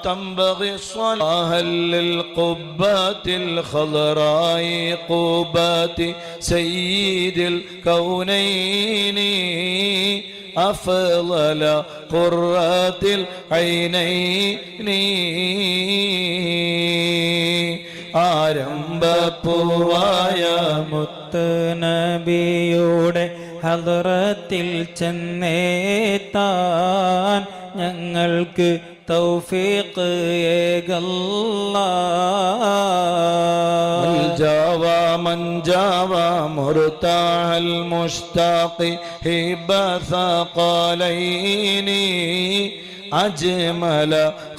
تنبغي الصلاة للقبات الخضراء قبات سيد الكونين أفضل قرة العينين ആരംഭപ്പൂവായ മുത്ത് നബിയുടെ ഹദ്റത്തിൽ ചെന്നേത്താൻ ഞങ്ങൾക്ക് തൗഫീഖ് ഏകല്ലാഹ്. ജാവാ മൻജാവാ മുർതാഹൽ മുഷ്താഖി ഹിബസ ഖലൈനി أجمل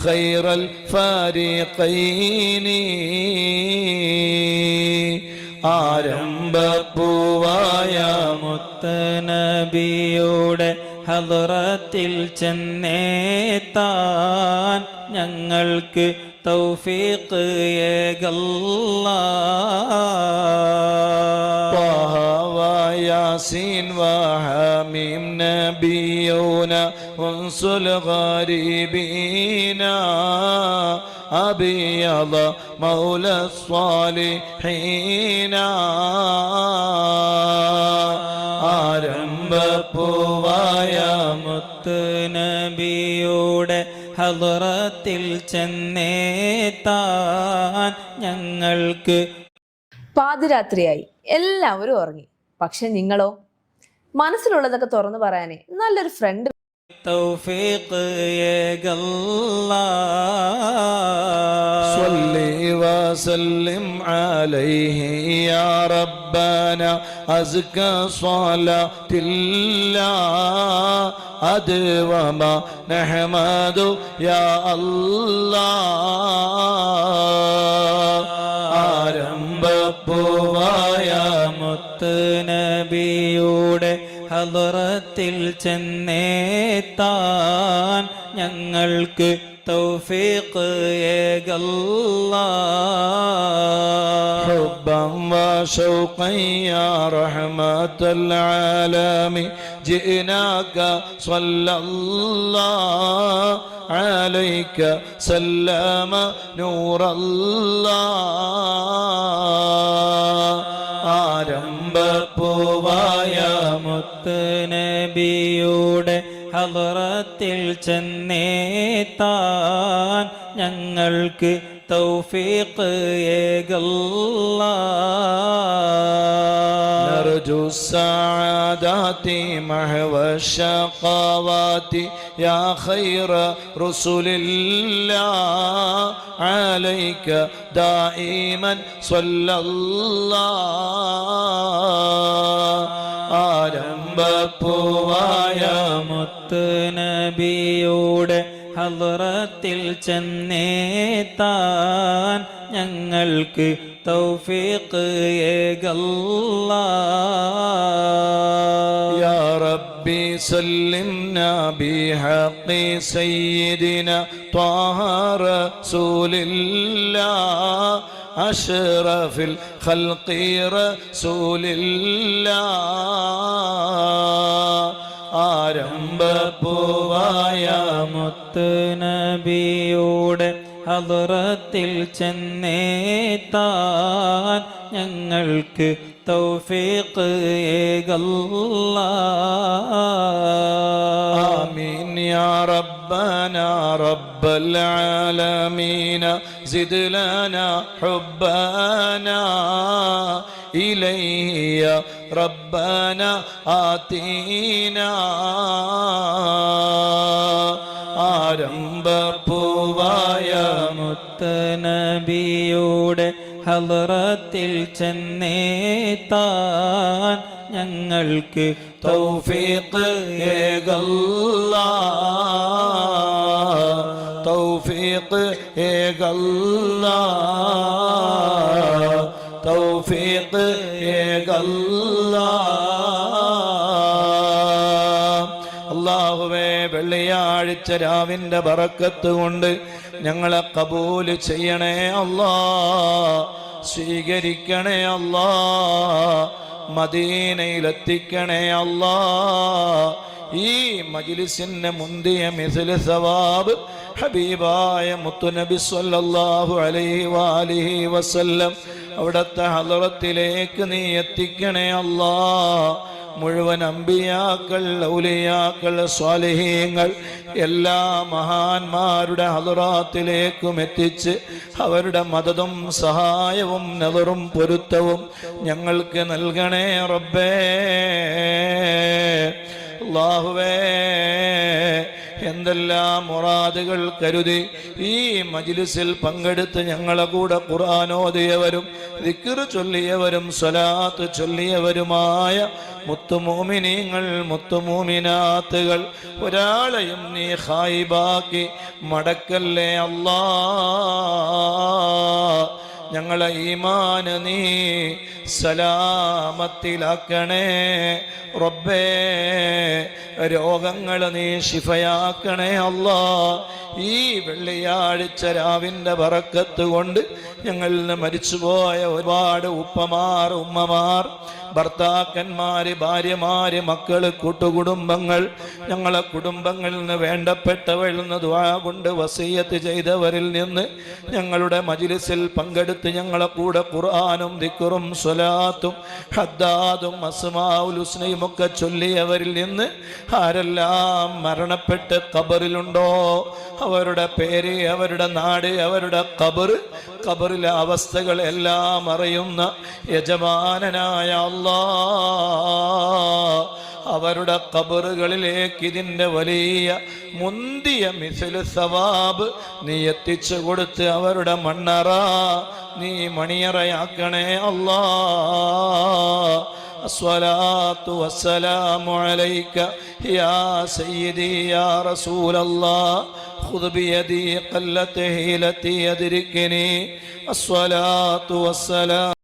خير الفريقين ആരംഭപ്പൂവായ മുത്ത് നബിയുടെ ഹദ്റത്തിൽ ചെന്നേത്താൻ ഞങ്ങൾക്ക് തൗഫീഖ് ഏകല്ലാഹ്. ياسين وحميم نبينا وانصر الغريبين أبيض مولى الصالحين ആരംഭപ്പൂവായ മുത്ത് നബിയുടെ ഹദ്റത്തിൽ ചെന്നേത്താൻ ഞങ്ങൾക്ക്. പാതിരാത്രിയായി, എല്ലാവരും ഉറങ്ങി. പക്ഷെ നിങ്ങളോ? മനസ്സിലുള്ളതൊക്കെ തുറന്നു പറയാനേ നല്ലൊരു ഫ്രണ്ട്. തൗഫീഖ് ഏകല്ലാഹ്. സ്വല്ലി വസല്ലിം അലൈഹി യാ റബ്ബന അസ്ക സ്വലാത്തില്ലാഹ് അദ്വമ നഹ്മദു യാ അല്ലാഹ്. ആരംഭപ്പൂവായ മുത്ത് നബിയുടെ ഹദ്റത്തിൽ ചെന്നേത്താൻ ഞങ്ങൾക്ക് തൗഫീഖ് ഏകല്ലാഹ്. ഹുബ്ബൻ വശൗഖൻ യാ റഹ്മത്തൽ ആലമീൻ ജിനാക സ്വല്ലല്ലാഹു അലൈക സല്ലമ നൂറല്ലാഹ്. ആരംഭപ്പൂവായ മുത്ത് നബിയുടെ ഹദ്റത്തിൽ ചെന്നേത്താൻ ഞങ്ങൾക്ക് തൗഫീഖ് ഏകല്ലാഹ്. نرجو السعادات محو الشقوات يا خير رسول الله عليك دائما صلى الله. ആരംഭപ്പൂവായ മുത്ത് നബിയുടെ ഹദ്റത്തിൽ ചെന്നേത്താൻ ഞങ്ങൾക്ക് തൗഫീഖ് ഏകല്ലാഹ്. يا ربي سلمنا بحق سيدنا طه رسول الله أشرف الخلق رسول الله. ആരംഭപ്പൂവായ മുത്ത് നബിയുടെ ഹദ്റത്തിൽ ചെന്നേത്താൻ ഞങ്ങൾക്ക് തൗഫീഖ് ഏകല്ലാഹ്. آمين يا ربنا رب العالمين زد لنا حبنا إليه يا ربنا آتينا. ആരംഭപ്പൂവായ മുത്ത് നബിയുടെ ഹദ്റത്തിൽ ചെന്നേത്താൻ ഞങ്ങൾക്ക് തൗഫീഖ് ഏകല്ലാഹ്. തൗഫീഖ് ഏകല്ലാഹ്. തൗഫീഖ് ഏകല്ലാഹ്. അല്ലാഹുവേ, വെള്ളിയാഴ്ച രാവിന്റെ ബറക്കത്ത് കൊണ്ട് ഞങ്ങളെ കബൂല് ചെയ്യണേ അല്ലാ. സ്വീകരിക്കണേ അല്ലാ. മദീനയിലെത്തിക്കണേ അല്ലാ. ഈ മജ്ലിസിന് മുന്തിയ മിസ്ല സവാബ് ഹബീബായ മുത്തുനബി സ്വല്ലല്ലാഹു അലൈഹി വാലിഹി വസല്ലം അവിടുത്തെ ഹളറത്തിലേക്ക് നീ എത്തിക്കണേ അല്ലാ. മുഴുവൻ അമ്പിയാക്കൾ, ഔലിയാക്കൾ, സ്വാലിഹീങ്ങൾ എല്ലാ മഹാന്മാരുടെ ഹളറാത്തിലേക്കും എത്തിച്ച് അവരുടെ മദതും സഹായവും നദറും പൊരുത്തവും ഞങ്ങൾക്ക് നൽകണേ റബ്ബേ. അല്ലാഹുവേ, എന്തെല്ലാം മുറാദുകൾ കരുതി ഈ മജ്ലിസിൽ പങ്കെടുത്ത് ഞങ്ങളെ കൂടെ ഖുർആൻ ഓതിയവരും ദിക്ർ ചൊല്ലിയവരും സ്വലാത്ത് ചൊല്ലിയവരുമായ മുത്തുമോമിനീങ്ങൾ, മുത്തുമോമിനാത്തുകൾ ഒരാളെയും നീ ഖായിബാക്കി മടക്കല്ലേ അല്ലാ. ഞങ്ങളെ ഈമാന് നീ സലാമത്തിലാക്കണേ റബ്ബേ. രോഗങ്ങൾ നീ ശിഫയാക്കണേ അല്ലാ. ഈ വെള്ളിയാഴ്ച രാവിന്റെ ബറക്കത്ത് കൊണ്ട് ഞങ്ങളിൽ നിന്ന് മരിച്ചുപോയ ഒരുപാട് ഉപ്പമാർ, ഉമ്മമാർ, ഭർത്താക്കന്മാര്, ഭാര്യമാര്, മക്കള്, കൂട്ടുകുടുംബങ്ങൾ, ഞങ്ങളെ കുടുംബങ്ങളിൽ നിന്ന് വേണ്ടപ്പെട്ടവരിൽ നിന്ന് ദുആ കൊണ്ട് വസിയ്യത്ത് ചെയ്തവരിൽ നിന്ന് ഞങ്ങളുടെ മജ്ലിസിൽ പങ്കെടുത്ത് ഞങ്ങളെ കൂടെ ഖുർആനും ദിക്റും സ്വലാത്തും ഹദ്ദാദും അസ്മാഉൽ ഹുസ്നയും ഒക്കെ ചൊല്ലിയവരിൽ നിന്ന് ആരെല്ലാം മരണപ്പെട്ട് ഖബറിലുണ്ടോ അവരുടെ പേര്, അവരുടെ നാട്, അവരുടെ ഖബറിലെ അവസ്ഥകൾ എല്ലാം അറിയുന്ന യജമാനനായ അവരുടെ ഖബറുകളിലേക്ക് ഇതിൻ്റെ വലിയ മുന്തിയ മിസ്ല സവാബ് നീ എത്തിച്ചു കൊടുത്ത് അവരുടെ മണ്ണറ നീ മണിയറയാക്കണേ അല്ലാ. അസ്സലാത്തു വസ്സലാമു അലൈക യാ സയ്യിദി യാ റസൂലല്ലാഹ് ഖുദ് ബിയദി ഖല്ലത ഹീലതി യദ്രികനി. അസ്സലാത്തു വസ്സലാം